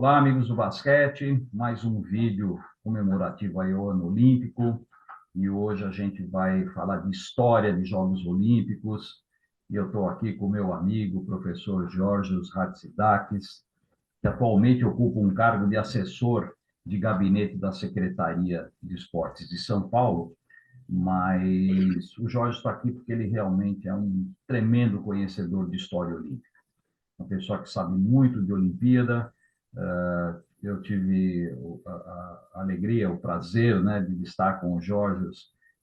Olá, amigos do basquete, mais um vídeo comemorativo aí ao Ano Olímpico. E hoje a gente vai falar de história de Jogos Olímpicos. E eu estou aqui com o meu amigo, o professor Georgios Hatzidakis, que atualmente ocupa um cargo de assessor de gabinete da Secretaria de Esportes de São Paulo. Mas o Jorge está aqui porque ele realmente é um tremendo conhecedor de história olímpica, uma pessoa que sabe muito de Olimpíada. Eu tive a alegria, o prazer, né, de estar com o Jorge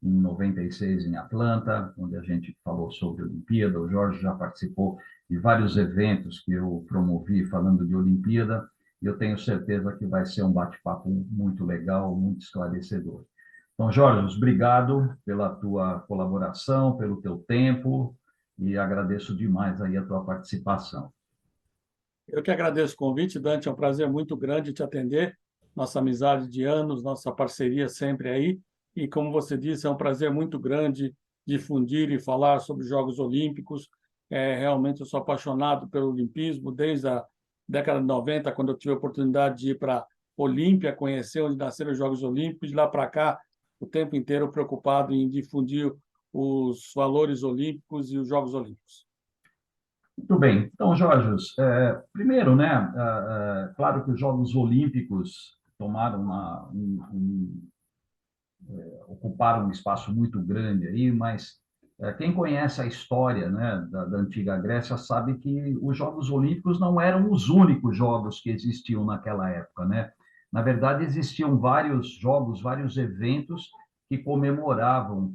em 96 em Atlanta, onde a gente falou sobre Olimpíada. O Jorge já participou de vários eventos que eu promovi falando de Olimpíada, e eu tenho certeza que vai ser um bate-papo muito legal, muito esclarecedor. Então, Jorge, obrigado pela tua colaboração, pelo teu tempo, e agradeço demais aí a tua participação. Eu que agradeço o convite, Dante. É um prazer muito grande te atender. Nossa amizade de anos, nossa parceria sempre aí. E, como você disse, é um prazer muito grande difundir e falar sobre os Jogos Olímpicos. Realmente, eu sou apaixonado pelo olimpismo desde a década de 90, quando eu tive a oportunidade de ir para a Olímpia, conhecer onde nasceram os Jogos Olímpicos. De lá para cá, o tempo inteiro preocupado em difundir os valores olímpicos e os Jogos Olímpicos. Muito bem. Então, Jorge, primeiro, né, claro que os Jogos Olímpicos tomaram ocuparam um espaço muito grande aí, mas quem conhece a história, né, da antiga Grécia sabe que os Jogos Olímpicos não eram os únicos jogos que existiam naquela época, né? Na verdade, existiam vários jogos, vários eventos que comemoravam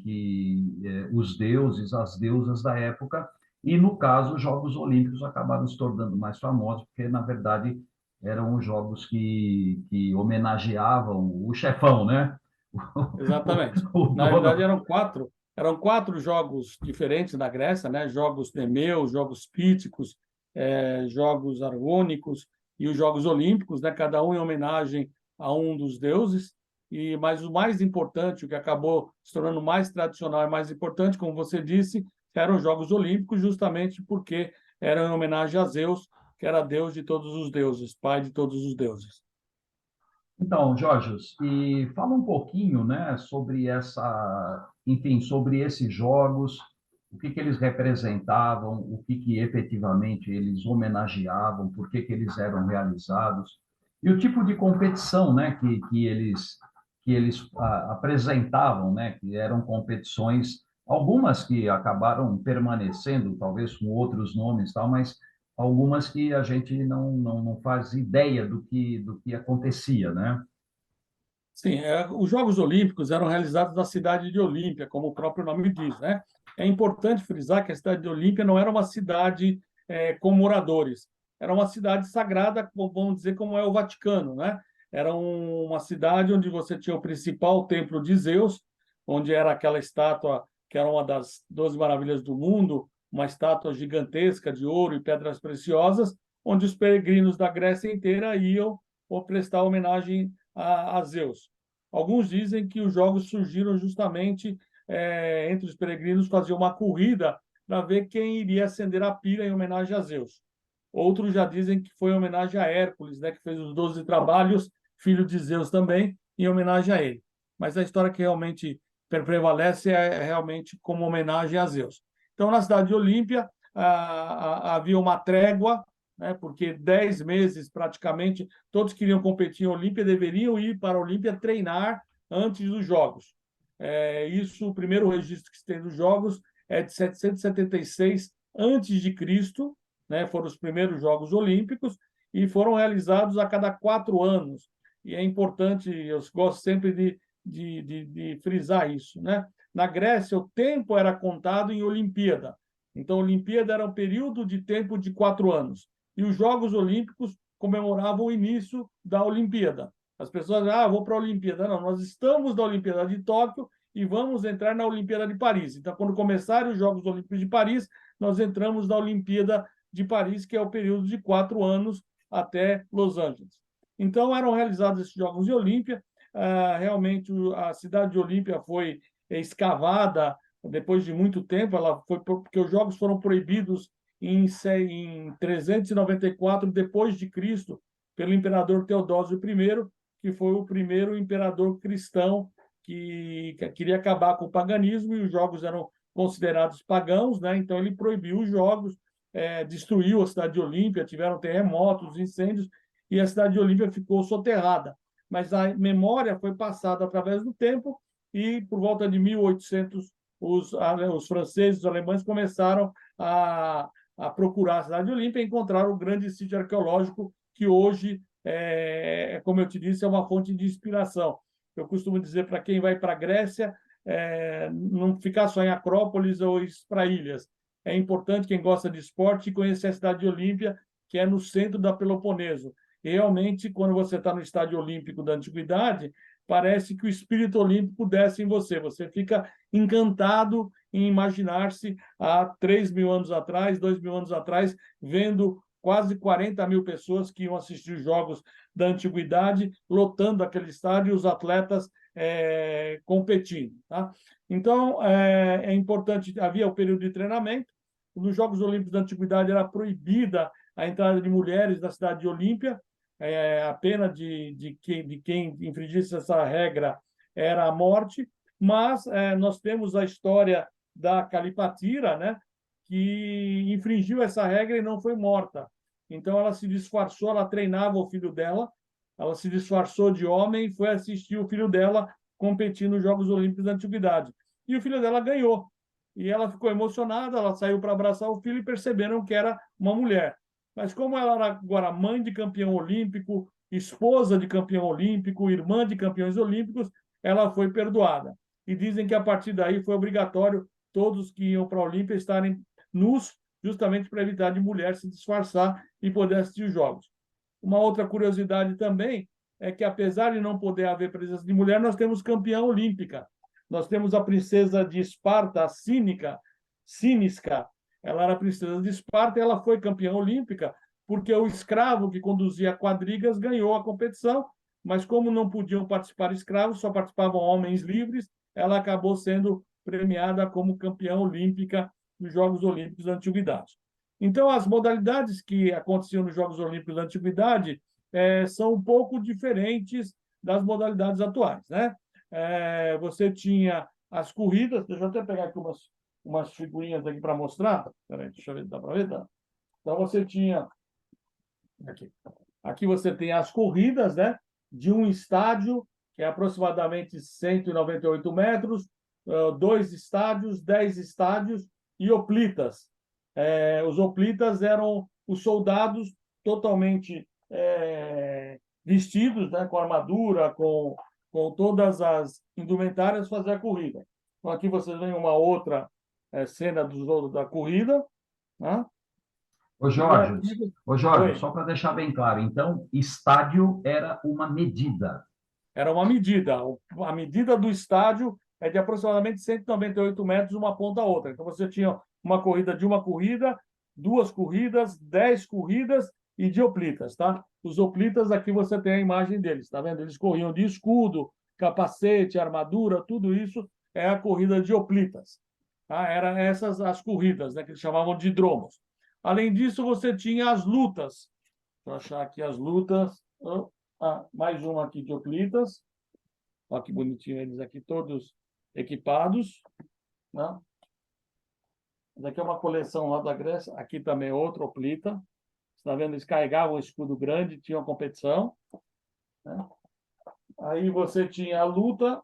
os deuses, as deusas da época, e no caso, os Jogos Olímpicos acabaram se tornando mais famosos, porque na verdade eram os jogos que homenageavam o chefão, né? Exatamente. O Na verdade, dono. eram quatro jogos diferentes na Grécia, né? Jogos Nemeus, jogos Píticos, jogos Argônicos e os Jogos Olímpicos, né? Cada um em homenagem a um dos deuses. Mas o mais importante, o que acabou se tornando mais tradicional e mais importante, como você disse, eram os Jogos Olímpicos, justamente porque eram em homenagem a Zeus, que era deus de todos os deuses, pai de todos os deuses. Então, Jorge, e fala um pouquinho, né, enfim, sobre esses jogos, o que eles representavam, o que efetivamente eles homenageavam, por que eles eram realizados, e o tipo de competição, né, que eles apresentavam, né, que eram competições, algumas que acabaram permanecendo, talvez com outros nomes, tal, mas algumas que a gente não faz ideia do que acontecia, né? Sim, os Jogos Olímpicos eram realizados na cidade de Olímpia, como o próprio nome diz, né? É importante frisar que a cidade de Olímpia não era uma cidade com moradores, era uma cidade sagrada, vamos dizer, como é o Vaticano, né? Era uma cidade onde você tinha o principal templo de Zeus, onde era aquela estátua que era uma das 12 maravilhas do mundo, uma estátua gigantesca de ouro e pedras preciosas, onde os peregrinos da Grécia inteira iam prestar homenagem a Zeus. Alguns dizem que os jogos surgiram justamente entre os peregrinos, faziam uma corrida para ver quem iria acender a pira em homenagem a Zeus. Outros já dizem que foi em homenagem a Hércules, né, que fez os 12 trabalhos, filho de Zeus também, em homenagem a ele. Mas a história que realmente prevalece é realmente como homenagem a Zeus. Então, na cidade de Olímpia, havia uma trégua, né, porque 10 meses praticamente todos que queriam competir em Olímpia deveriam ir para a Olímpia treinar antes dos Jogos. Isso, o primeiro registro que se tem dos Jogos é de 776 antes de Cristo, né? Foram os primeiros Jogos Olímpicos e foram realizados a cada 4 anos. E é importante, eu gosto sempre de frisar isso, né? Na Grécia, o tempo era contado em Olimpíada. Então, a Olimpíada era um período de tempo de 4 anos. E os Jogos Olímpicos comemoravam o início da Olimpíada. As pessoas, vou para a Olimpíada. Não, nós estamos na Olimpíada de Tóquio e vamos entrar na Olimpíada de Paris. Então, quando começarem os Jogos Olímpicos de Paris, nós entramos na Olimpíada de Paris, que é o período de 4 anos até Los Angeles. Então, eram realizados esses Jogos de Olímpia. Realmente, a cidade de Olímpia foi escavada depois de muito tempo. Ela foi porque os Jogos foram proibidos em 394 depois de Cristo pelo imperador Teodósio I, que foi o primeiro imperador cristão que queria acabar com o paganismo, e os jogos eram considerados pagãos, né? Então ele proibiu os jogos, destruiu a cidade de Olímpia, tiveram terremotos, incêndios, e a cidade de Olímpia ficou soterrada. Mas a memória foi passada através do tempo, e por volta de 1800 os franceses, os alemães começaram a procurar a cidade de Olímpia e encontraram o grande sítio arqueológico que hoje, como eu te disse, é uma fonte de inspiração. Eu costumo dizer para quem vai para a Grécia, não ficar só em Acrópolis ou para ilhas. É importante, quem gosta de esporte, conhecer a cidade de Olímpia, que é no centro da Peloponeso. E realmente, quando você está no Estádio Olímpico da Antiguidade, parece que o espírito olímpico desce em você. Você fica encantado em imaginar-se há 3.000 anos atrás, 2.000 anos atrás, vendo quase 40 mil pessoas que iam assistir os Jogos da Antiguidade, lotando aquele estádio e os atletas competindo. Tá? Então, é importante, havia o período de treinamento. Nos Jogos Olímpicos da Antiguidade era proibida a entrada de mulheres na cidade de Olímpia. A pena de quem infringisse essa regra era a morte, mas nós temos a história da Calipatira, né, que infringiu essa regra e não foi morta. Então ela se disfarçou, ela treinava o filho dela, ela se disfarçou de homem e foi assistir o filho dela competir nos Jogos Olímpicos da Antiguidade. E o filho dela ganhou. E ela ficou emocionada, ela saiu para abraçar o filho e perceberam que era uma mulher. Mas como ela era agora mãe de campeão olímpico, esposa de campeão olímpico, irmã de campeões olímpicos, ela foi perdoada. E dizem que a partir daí foi obrigatório todos que iam para a Olímpia estarem nus, justamente para evitar de mulher se disfarçar e poder assistir os jogos. Uma outra curiosidade também é que, apesar de não poder haver presença de mulher, nós temos campeã olímpica. Nós temos a princesa de Esparta, a Cínisca. Ela era princesa de Esparta e ela foi campeã olímpica porque o escravo que conduzia quadrigas ganhou a competição, mas como não podiam participar escravos, só participavam homens livres, ela acabou sendo premiada como campeã olímpica nos Jogos Olímpicos da Antiguidade. Então, as modalidades que aconteciam nos Jogos Olímpicos da Antiguidade são um pouco diferentes das modalidades atuais, né? Você tinha as corridas, deixa eu até pegar aqui umas figurinhas aqui para mostrar. Espera aí, deixa eu ver se dá para ver. Tá? Então, você tinha... Aqui você tem as corridas, né, de um estádio, que é aproximadamente 198 metros, 2 estádios, 10 estádios, e hoplitas. Os hoplitas eram os soldados totalmente vestidos, né, com armadura, com todas as indumentárias, fazer a corrida. Então, aqui vocês veem uma outra cena da corrida. Né? Ô Jorge, Oi. só para deixar bem claro, então, estádio era uma medida. Era uma medida. A medida do estádio é de aproximadamente 198 metros, uma ponta a outra. Então, você tinha uma corrida de uma corrida, 2 corridas, 10 corridas e de hoplitas, tá? Os hoplitas, aqui você tem a imagem deles, tá vendo? Eles corriam de escudo, capacete, armadura, tudo isso é a corrida de hoplitas. Tá? Eram essas as corridas, né, que eles chamavam de dromos. Além disso, você tinha as lutas. Deixa eu achar aqui as lutas. Mais uma aqui de hoplitas. Olha que bonitinho eles aqui, todos equipados. Né? Essa aqui é uma coleção lá da Grécia. Aqui também é outra hoplita. Você está vendo? Eles carregavam um escudo grande, tinham competição. Né? Aí você tinha a luta,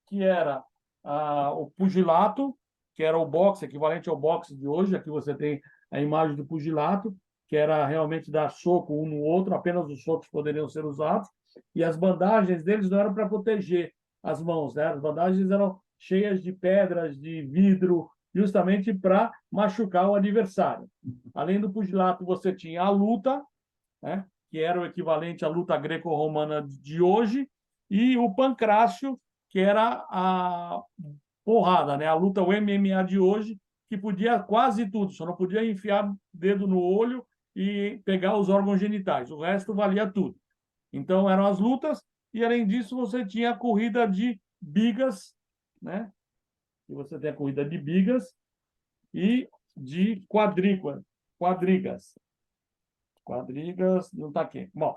que era o pugilato, que era o boxe, equivalente ao boxe de hoje. Aqui você tem a imagem do pugilato, que era realmente dar soco um no outro, apenas os socos poderiam ser usados, e as bandagens deles não eram para proteger as mãos, né? As bandagens eram cheias de pedras, de vidro, justamente para machucar o adversário. Além do pugilato, você tinha a luta, né? Que era o equivalente à luta greco-romana de hoje, e o pancrácio, que era a porrada, né? A luta, o MMA de hoje, que podia quase tudo, só não podia enfiar dedo no olho e pegar os órgãos genitais. O resto valia tudo. Então, eram as lutas, e além disso, você tinha a corrida de bigas, né? E você tem a corrida de bigas e de quadrigas. Quadrigas não está aqui. Bom,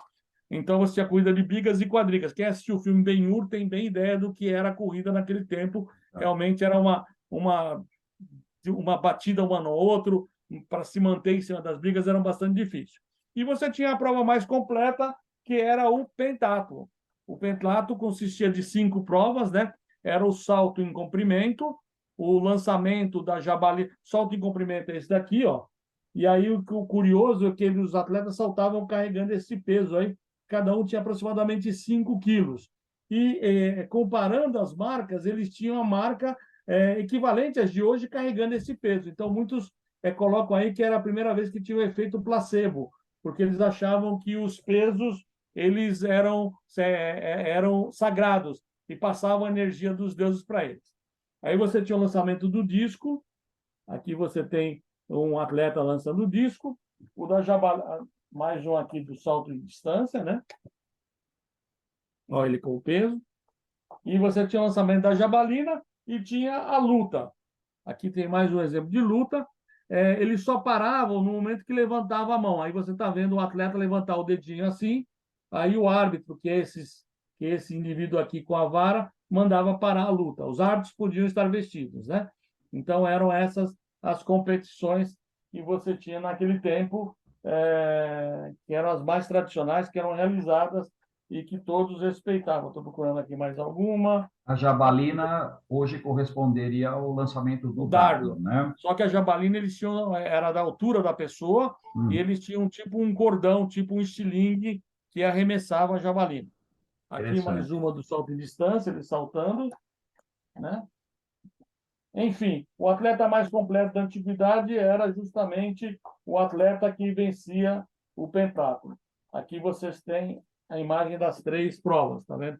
Então você tinha corrida de bigas e quadrigas. Quem assistiu o filme Ben-Hur tem bem ideia do que era a corrida naquele tempo. Realmente era uma batida um no outro, para se manter em cima das brigas era bastante difícil. E você tinha a prova mais completa, que era o pentatlo. O pentatlo consistia de 5 provas, né? Era o salto em comprimento, o lançamento da jabalina. Salto em comprimento é esse daqui, ó. E aí o curioso é que os atletas saltavam carregando esse peso aí. Cada um tinha aproximadamente 5 quilos. E comparando as marcas, eles tinham a marca equivalente às de hoje carregando esse peso. Então, muitos colocam aí que era a primeira vez que tinha o efeito placebo, porque eles achavam que os pesos eles eram sagrados e passavam a energia dos deuses para eles. Aí você tinha o lançamento do disco, aqui você tem um atleta lançando o disco, o da jabalina, mais um aqui do salto de distância, né? Olha ele com o peso. E você tinha o lançamento da jabalina e tinha a luta. Aqui tem mais um exemplo de luta. Eles só paravam no momento que levantava a mão. Aí você está vendo o atleta levantar o dedinho assim, aí o árbitro, que esse indivíduo aqui com a vara, mandava parar a luta. Os árbitros podiam estar vestidos, né? Então eram essas as competições que você tinha naquele tempo, que eram as mais tradicionais, que eram realizadas e que todos respeitavam. Estou procurando aqui mais alguma. A jabalina hoje corresponderia ao lançamento O do dardo, dardo. né? Só que a jabalina eles tinham, era da altura da pessoa e eles tinham tipo um cordão, tipo um estilingue que arremessava a jabalina. Aqui mais Interessante. uma do salto em distância, ele saltando, né? Enfim, o atleta mais completo da antiguidade era justamente o atleta que vencia o pentatlo. Aqui vocês têm a imagem das 3 provas, tá vendo?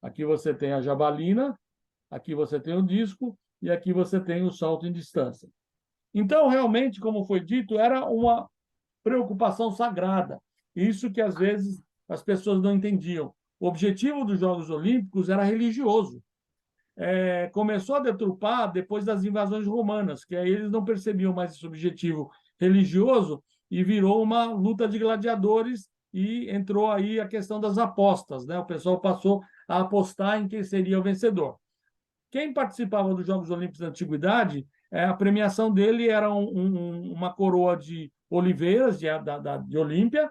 Aqui você tem a jabalina, aqui você tem o disco e aqui você tem o salto em distância. Então, realmente, como foi dito, era uma preocupação sagrada. Isso que, às vezes, as pessoas não entendiam. O objetivo dos Jogos Olímpicos era religioso. Começou a deturpar depois das invasões romanas, que aí eles não percebiam mais esse objetivo religioso e virou uma luta de gladiadores e entrou aí a questão das apostas, né? O pessoal passou a apostar em quem seria o vencedor. Quem participava dos Jogos Olímpicos da Antiguidade, a premiação dele era uma coroa de oliveiras de Olímpia,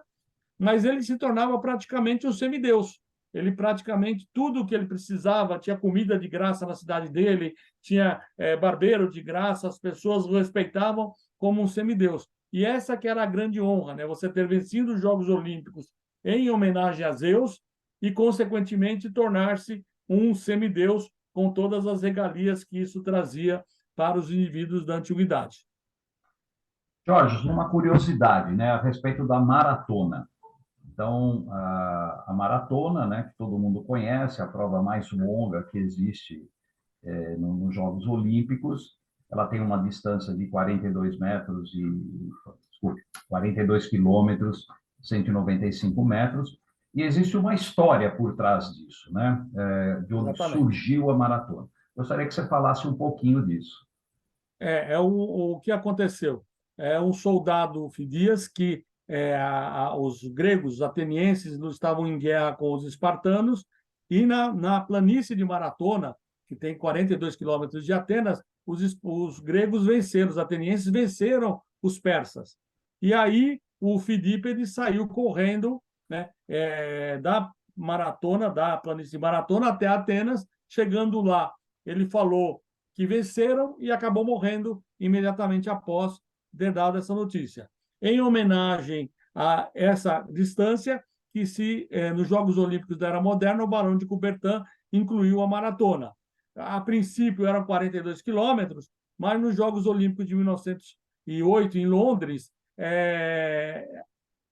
mas ele se tornava praticamente um semideus. Ele praticamente tudo o que ele precisava, tinha comida de graça na cidade dele, tinha barbeiro de graça, as pessoas o respeitavam como um semideus. E essa que era a grande honra, né? Você ter vencido os Jogos Olímpicos em homenagem a Zeus e, consequentemente, tornar-se um semideus com todas as regalias que isso trazia para os indivíduos da antiguidade. Jorge, uma curiosidade, né, a respeito da maratona. Então, a maratona, né, que todo mundo conhece, a prova mais longa que existe nos Jogos Olímpicos, ela tem uma distância de 42 metros desculpe, 42 quilômetros, 195 metros, e existe uma história por trás disso, né, de onde Exatamente. surgiu a maratona. Gostaria que você falasse um pouquinho disso. O que aconteceu. É um soldado Fidias que os gregos, os atenienses, estavam em guerra com os espartanos e na planície de Maratona, que tem 42 quilômetros de Atenas, os gregos venceram, os atenienses venceram os persas. E aí o Fidípedes saiu correndo, né, da maratona, da planície de Maratona até Atenas, chegando lá. Ele falou que venceram e acabou morrendo imediatamente após ter dado essa notícia. Em homenagem a essa distância, que nos Jogos Olímpicos da Era Moderna, o Barão de Coubertin incluiu a maratona. A princípio eram 42 quilômetros, mas nos Jogos Olímpicos de 1908, em Londres,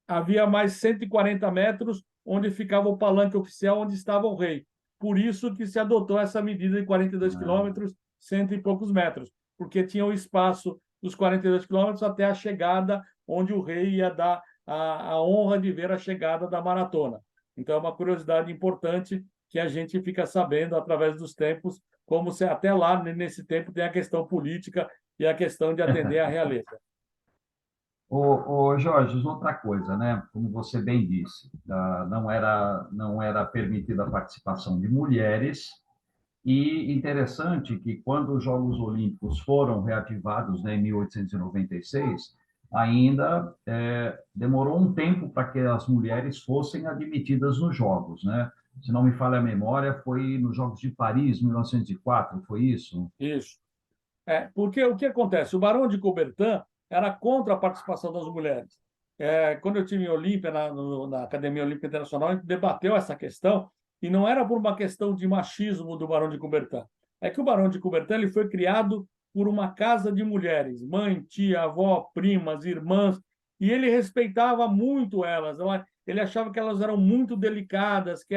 havia mais 140 metros, onde ficava o palanque oficial, onde estava o rei. Por isso que se adotou essa medida de 42 quilômetros, cento e poucos metros, porque tinha o espaço dos 42 quilômetros até a chegada, onde o rei ia dar a honra de ver a chegada da maratona. Então, é uma curiosidade importante que a gente fica sabendo através dos tempos, como se até lá, nesse tempo, tem a questão política e a questão de atender à realeza. Ô, Jorge, outra coisa, né? Como você bem disse, não era permitida a participação de mulheres. E interessante que quando os Jogos Olímpicos foram reativados, né, em 1896, ainda demorou um tempo para que as mulheres fossem admitidas nos Jogos, né? Se não me falha a memória, foi nos Jogos de Paris, 1904, foi isso? Isso. Porque o que acontece? O Barão de Coubertin era contra a participação das mulheres. Quando eu estive em Olímpia, na Academia Olímpica Internacional, a gente debateu essa questão, e não era por uma questão de machismo do Barão de Coubertin. É que o Barão de Coubertin ele foi criado por uma casa de mulheres, mãe, tia, avó, primas, irmãs, e ele respeitava muito elas. Ele achava que elas eram muito delicadas, que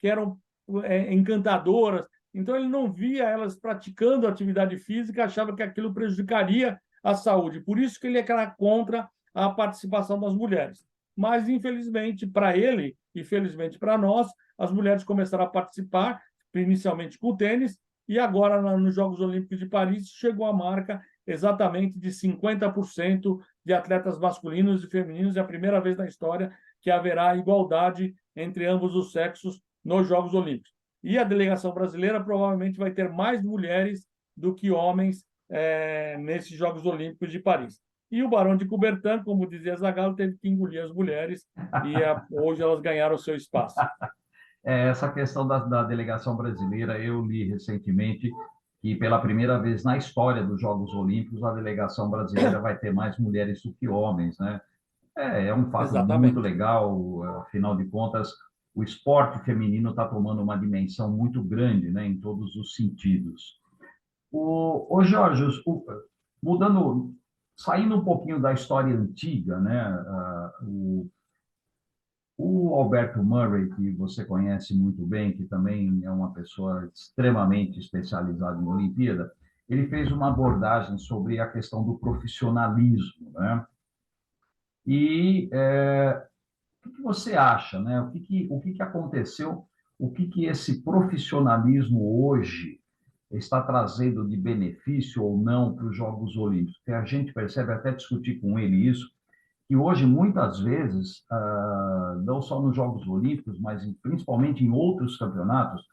eram encantadoras, então, ele não via elas praticando atividade física, achava que aquilo prejudicaria a saúde. Por isso que ele era contra a participação das mulheres. Mas, infelizmente, para ele, e felizmente para nós, as mulheres começaram a participar, inicialmente com o tênis, e agora, nos Jogos Olímpicos de Paris, chegou a marca exatamente de 50% de atletas masculinos e femininos. É a primeira vez na história que haverá igualdade entre ambos os sexos nos Jogos Olímpicos. E a delegação brasileira provavelmente vai ter mais mulheres do que homens nesses Jogos Olímpicos de Paris. E o Barão de Coubertin, como dizia Zagallo, teve que engolir as mulheres e hoje elas ganharam o seu espaço. Essa questão da delegação brasileira, eu li recentemente que pela primeira vez na história dos Jogos Olímpicos, a delegação brasileira vai ter mais mulheres do que homens, né? É um fato muito Exatamente. legal, afinal de contas, o esporte feminino está tomando uma dimensão muito grande, né, em todos os sentidos. O Jorge, mudando, saindo um pouquinho da história antiga, né, o Alberto Murray, que você conhece muito bem, que também é uma pessoa extremamente especializada em Olimpíada, ele fez uma abordagem sobre a questão do profissionalismo, né? E o que você acha, né? O que aconteceu? O que esse profissionalismo hoje está trazendo de benefício ou não para os Jogos Olímpicos? Porque a gente percebe, até discutir com ele isso, que hoje, muitas vezes, não só nos Jogos Olímpicos, mas principalmente em outros campeonatos,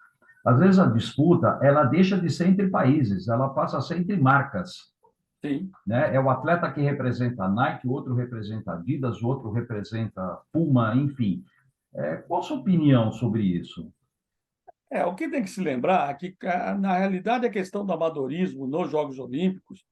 às vezes a disputa ela deixa de ser entre países, ela passa a ser entre marcas. Sim. Né? É o atleta que representa a Nike, o outro representa a Adidas, o outro representa Puma, enfim. Qual a sua opinião sobre isso? O que tem que se lembrar é que, na realidade, a questão do amadorismo nos Jogos Olímpicos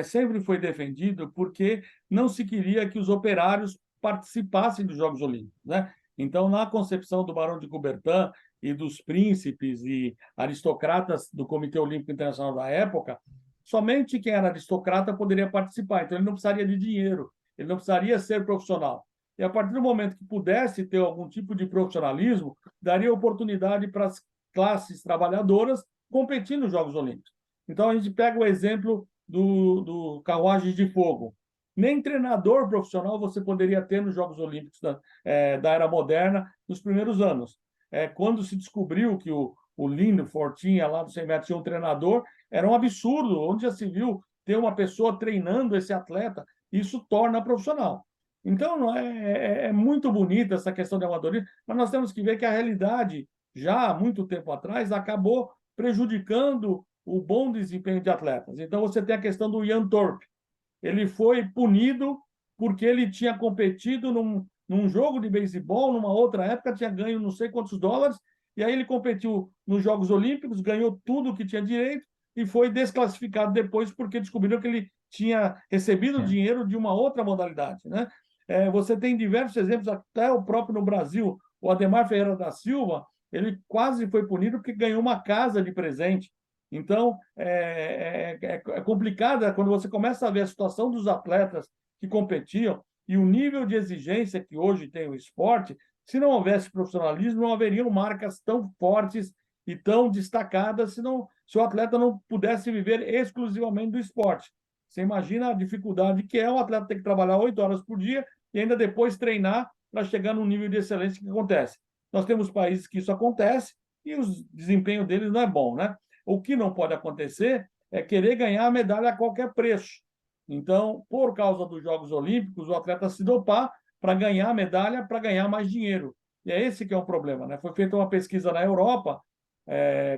sempre foi defendido porque não se queria que os operários participassem dos Jogos Olímpicos, né? Então, na concepção do Barão de Coubertin e dos príncipes e aristocratas do Comitê Olímpico Internacional da época, somente quem era aristocrata poderia participar. Então, ele não precisaria de dinheiro, ele não precisaria ser profissional. E a partir do momento que pudesse ter algum tipo de profissionalismo, daria oportunidade para as classes trabalhadoras competir nos Jogos Olímpicos. Então, a gente pega o exemplo do carruagens de fogo. Nem treinador profissional você poderia ter nos Jogos Olímpicos da era moderna nos primeiros anos. Quando se descobriu que o Lindford tinha lá do 100 metros tinha um treinador, era um absurdo. Onde já se viu ter uma pessoa treinando esse atleta? Isso torna profissional. Então, não é muito bonita essa questão de amadorismo, mas nós temos que ver que a realidade já há muito tempo atrás, acabou prejudicando o bom desempenho de atletas. Então, você tem a questão do Ian Thorpe. Ele foi punido porque ele tinha competido num jogo de beisebol, numa outra época, tinha ganho não sei quantos dólares, e aí ele competiu nos Jogos Olímpicos, ganhou tudo que tinha direito e foi desclassificado depois porque descobriram que ele tinha recebido Sim. dinheiro de uma outra modalidade, né? Você tem diversos exemplos, até o próprio no Brasil, o Ademar Ferreira da Silva, ele quase foi punido porque ganhou uma casa de presente. Então, é complicado quando você começa a ver a situação dos atletas que competiam e o nível de exigência que hoje tem o esporte. Se não houvesse profissionalismo, não haveriam marcas tão fortes e tão destacadas se o atleta não pudesse viver exclusivamente do esporte. Você imagina a dificuldade que é o atleta ter que trabalhar 8 horas por dia e ainda depois treinar para chegar no nível de excelência que acontece. Nós temos países que isso acontece e o desempenho deles não é bom, né? O que não pode acontecer é querer ganhar a medalha a qualquer preço. Então, por causa dos Jogos Olímpicos, o atleta se dopar para ganhar medalha, para ganhar mais dinheiro. E é esse que é o problema, né? Foi feita uma pesquisa na Europa,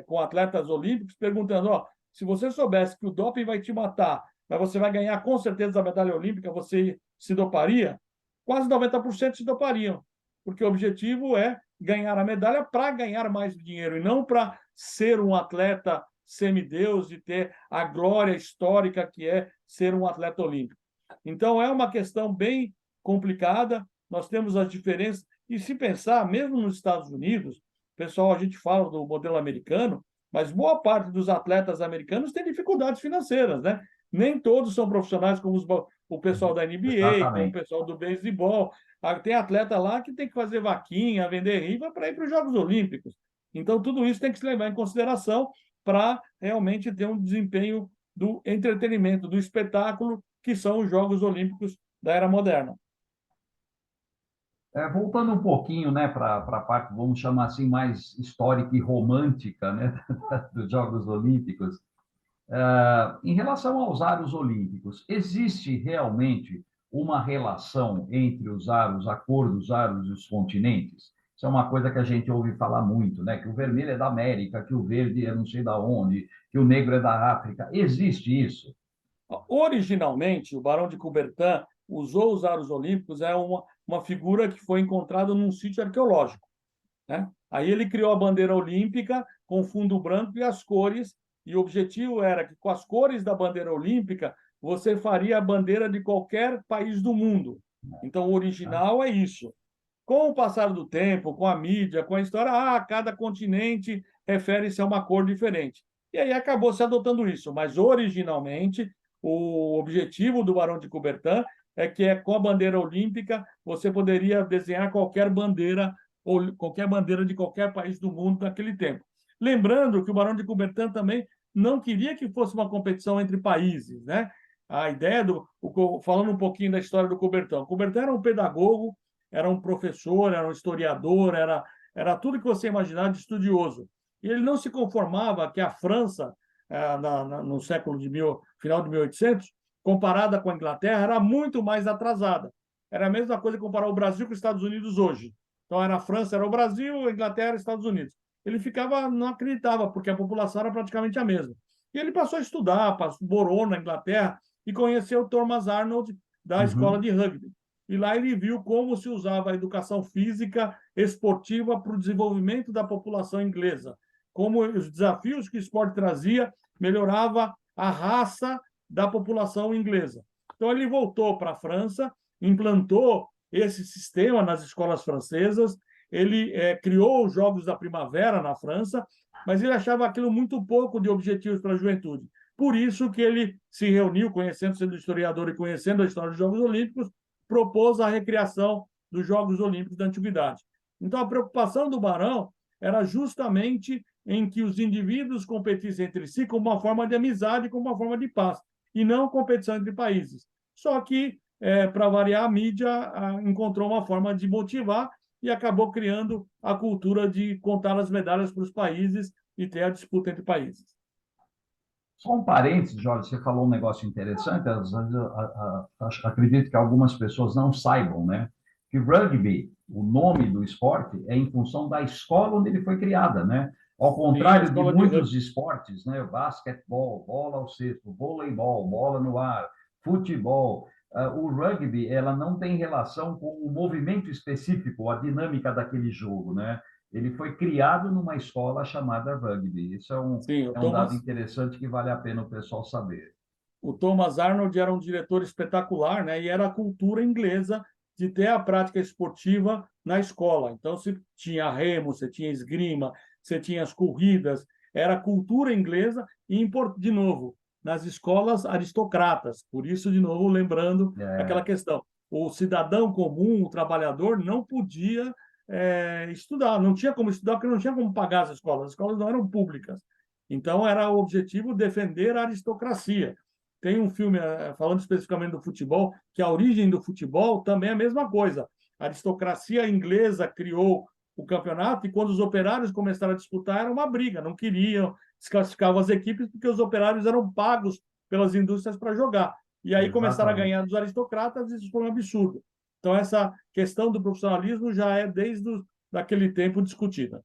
com atletas olímpicos, perguntando, ó, se você soubesse que o doping vai te matar, mas você vai ganhar com certeza a medalha olímpica, você se doparia? Quase 90% se dopariam, porque o objetivo é ganhar a medalha para ganhar mais dinheiro, e não para ser um atleta semideus e ter a glória histórica que é ser um atleta olímpico. Então, é uma questão bem complicada, nós temos as diferenças, e se pensar, mesmo nos Estados Unidos, pessoal, a gente fala do modelo americano, mas boa parte dos atletas americanos tem dificuldades financeiras, né? Nem todos são profissionais como o pessoal da NBA, como o Exatamente. pessoal do beisebol. Tem atleta lá que tem que fazer vaquinha, vender rifa para ir para os Jogos Olímpicos. Então, tudo isso tem que se levar em consideração para realmente ter um desempenho do entretenimento, do espetáculo, que são os Jogos Olímpicos da era moderna. Voltando um pouquinho, né, para a parte, vamos chamar assim, mais histórica e romântica, né, dos Jogos Olímpicos. Em relação aos aros olímpicos, existe realmente uma relação entre os aros, a cor dos aros e os continentes? Isso é uma coisa que a gente ouve falar muito, né? Que o vermelho é da América, que o verde é não sei da onde, que o negro é da África. Existe isso? Originalmente, o Barão de Coubertin usou os aros olímpicos, é uma figura que foi encontrada num sítio arqueológico, né? Aí ele criou a bandeira olímpica com fundo branco e as cores, e o objetivo era que com as cores da bandeira olímpica você faria a bandeira de qualquer país do mundo. Então, o original é isso. Com o passar do tempo, com a mídia, com a história, cada continente refere-se a uma cor diferente. E aí acabou se adotando isso, mas originalmente o objetivo do Barão de Coubertin é que com a bandeira olímpica você poderia desenhar qualquer bandeira ou qualquer bandeira de qualquer país do mundo naquele tempo. Lembrando que o Barão de Coubertin também não queria que fosse uma competição entre países, né? A ideia falando um pouquinho da história do Coubertin. O Coubertin era um pedagogo, era um professor, era um historiador, era tudo que você imaginar de estudioso. E ele não se conformava que a França, no final de 1800, comparada com a Inglaterra, era muito mais atrasada. Era a mesma coisa comparar o Brasil com os Estados Unidos hoje. Então, era a França, era o Brasil, a Inglaterra era os Estados Unidos. Ele não acreditava, porque a população era praticamente a mesma. E ele passou a estudar, morou na Inglaterra e conheceu Thomas Arnold, da escola Uhum. de rugby. E lá ele viu como se usava a educação física esportiva para o desenvolvimento da população inglesa, como os desafios que o esporte trazia melhorava a raça da população inglesa. Então ele voltou para a França, implantou esse sistema nas escolas francesas, ele criou os Jogos da Primavera na França, mas ele achava aquilo muito pouco de objetivos para a juventude. Por isso que ele se reuniu, conhecendo, sendo historiador e conhecendo a história dos Jogos Olímpicos, propôs a recriação dos Jogos Olímpicos da Antiguidade. Então, a preocupação do Barão era justamente em que os indivíduos competissem entre si como uma forma de amizade, como uma forma de paz, e não competição entre países. Só que, para variar, a mídia encontrou uma forma de motivar e acabou criando a cultura de contar as medalhas para os países e ter a disputa entre países. Só um parênteses, Jorge, você falou um negócio interessante, acredito que algumas pessoas não saibam, né? Que rugby, o nome do esporte, é em função da escola onde ele foi criada, né? Ao Sim, a contrário de escola de muitos rugby. esportes, né? Basquetebol, bola ao cesto, voleibol, bola no ar, futebol, o rugby, ela não tem relação com o movimento específico, a dinâmica daquele jogo, né? Ele foi criado numa escola chamada rugby. Isso Sim, é um dado interessante que vale a pena o pessoal saber. O Thomas Arnold era um diretor espetacular, né? E era a cultura inglesa de ter a prática esportiva na escola. Então, você tinha remo, você tinha esgrima, você tinha as corridas, era a cultura inglesa e, de novo, nas escolas aristocratas. Por isso, de novo, lembrando aquela É, questão. O cidadão comum, o trabalhador, não podia estudar, não tinha como estudar, porque não tinha como pagar as escolas não eram públicas. Então, era o objetivo defender a aristocracia. Tem um filme, falando especificamente do futebol, que a origem do futebol também é a mesma coisa. A aristocracia inglesa criou o campeonato e quando os operários começaram a disputar, era uma briga, não queriam, desclassificavam as equipes porque os operários eram pagos pelas indústrias para jogar. e aí começaram a Exatamente. ganhar dos aristocratas, e isso foi um absurdo. Então, essa questão do profissionalismo já é desde daquele tempo discutida.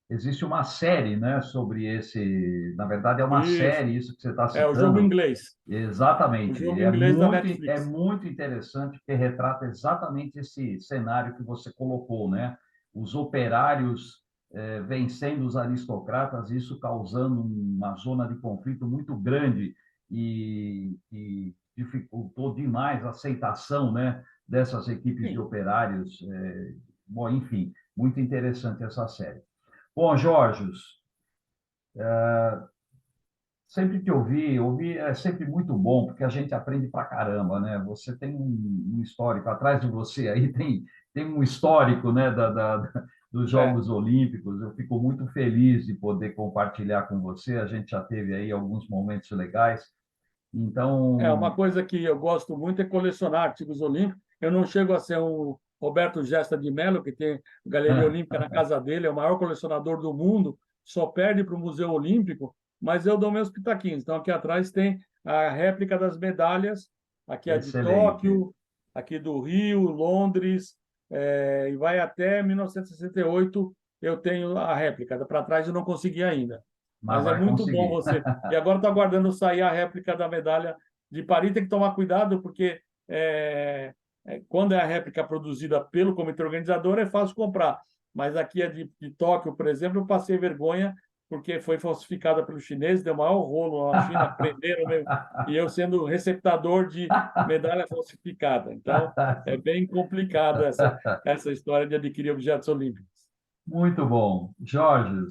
Existe uma série, né, sobre esse. Na verdade, é uma Isso. série, isso que você está É o jogo citando. inglês. O Exatamente. jogo inglês da É Netflix. muito interessante, porque retrata exatamente esse cenário que você colocou, né? Os operários vencendo os aristocratas, isso causando uma zona de conflito muito grande e dificultou demais a aceitação, né, dessas equipes de Sim. operários. Bom, enfim, muito interessante essa série. Bom, Jorge, sempre que ouvir é sempre muito bom, porque a gente aprende pra caramba, né? Você tem um histórico, atrás de você aí tem um histórico, né, dos É. Jogos Olímpicos. Eu fico muito feliz de poder compartilhar com você. A gente já teve aí alguns momentos legais. Uma Então, coisa que eu gosto muito é colecionar artigos olímpicos. Eu não chego a ser um Roberto Gesta de Mello, que tem Galeria Olímpica na casa dele, é o maior colecionador do mundo, só perde para o Museu Olímpico, mas eu dou meus pitaquinhos. Então, aqui atrás tem a réplica das medalhas, aqui a de excelente. Tóquio, aqui do Rio, Londres, e vai até 1968, eu tenho a réplica. Para trás eu não consegui ainda. Mas Mas é vai muito bom conseguir. você. E agora está aguardando sair a réplica da medalha de Paris. Tem que tomar cuidado, porque quando é a réplica produzida pelo comitê organizador, é fácil comprar. Mas aqui a de Tóquio, por exemplo, eu passei vergonha, porque foi falsificada pelos chineses, deu maior rolo na China, prenderam mesmo, e eu sendo receptador de medalha falsificada. Então, é bem complicado essa história de adquirir objetos olímpicos. Muito bom. Jorge,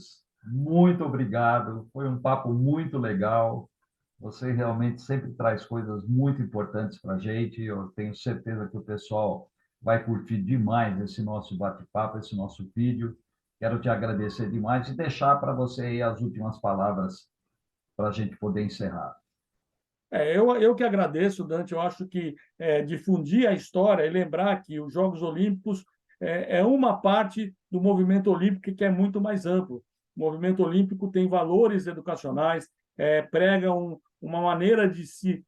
muito obrigado. Foi um papo muito legal. Você realmente sempre traz coisas muito importantes para a gente. Eu tenho certeza que o pessoal vai curtir demais esse nosso bate-papo, esse nosso vídeo. Quero te agradecer demais e deixar para você aí as últimas palavras para a gente poder encerrar. Eu que agradeço, Dante. Eu acho que difundir a história e lembrar que os Jogos Olímpicos é uma parte do movimento olímpico que é muito mais amplo. O movimento olímpico tem valores educacionais, prega uma maneira de se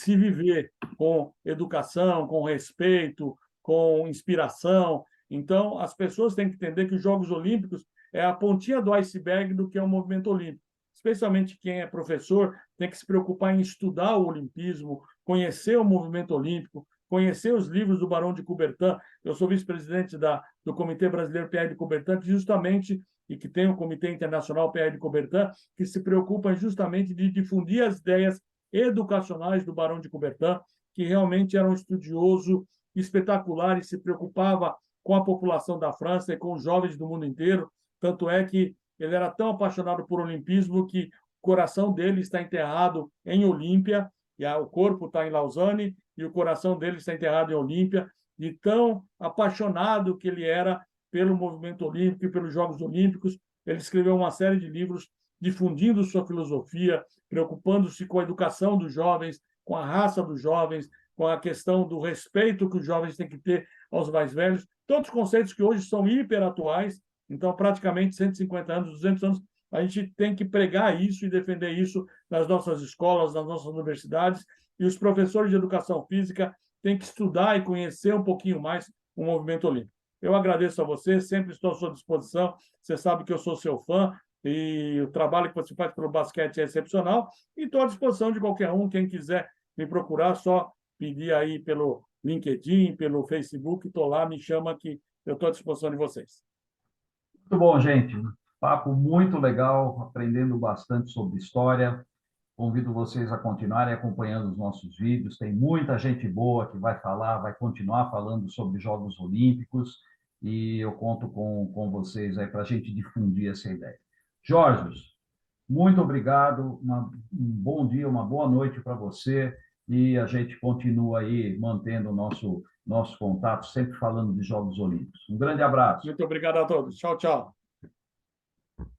viver com educação, com respeito, com inspiração. Então, as pessoas têm que entender que os Jogos Olímpicos é a pontinha do iceberg do que é o movimento olímpico. Especialmente quem é professor tem que se preocupar em estudar o olimpismo, conhecer o movimento olímpico, conhecer os livros do Barão de Coubertin. Eu sou vice-presidente do Comitê Brasileiro Pierre de Coubertin, que justamente, e que tem o Comitê Internacional Pierre de Coubertin, que se preocupa justamente de difundir as ideias educacionais do Barão de Coubertin, que realmente era um estudioso espetacular e se preocupava com a população da França e com os jovens do mundo inteiro. Tanto é que ele era tão apaixonado por olimpismo que o coração dele está enterrado em Olímpia, e o corpo está em Lausanne, e o coração dele está enterrado em Olímpia, de tão apaixonado que ele era pelo movimento olímpico e pelos Jogos Olímpicos. Ele escreveu uma série de livros difundindo sua filosofia, preocupando-se com a educação dos jovens, com a raça dos jovens, com a questão do respeito que os jovens têm que ter aos mais velhos. Todos os conceitos que hoje são hiperatuais. Então, praticamente 150 anos, 200 anos, a gente tem que pregar isso e defender isso nas nossas escolas, nas nossas universidades, e os professores de educação física têm que estudar e conhecer um pouquinho mais o movimento olímpico. Eu agradeço a você, sempre estou à sua disposição. Você sabe que eu sou seu fã e o trabalho que você faz pelo basquete é excepcional. E estou à disposição de qualquer um, quem quiser me procurar, só pedir aí pelo LinkedIn, pelo Facebook, estou lá, me chama que eu estou à disposição de vocês. Muito bom, gente. Papo muito legal, aprendendo bastante sobre história. Convido vocês a continuarem acompanhando os nossos vídeos. Tem muita gente boa que vai falar, vai continuar falando sobre Jogos Olímpicos e eu conto com vocês aí para a gente difundir essa ideia. Jorge, muito obrigado, um bom dia, uma boa noite para você e a gente continua aí mantendo o nosso contato, sempre falando de Jogos Olímpicos. Um grande abraço. Muito obrigado a todos. Tchau, tchau.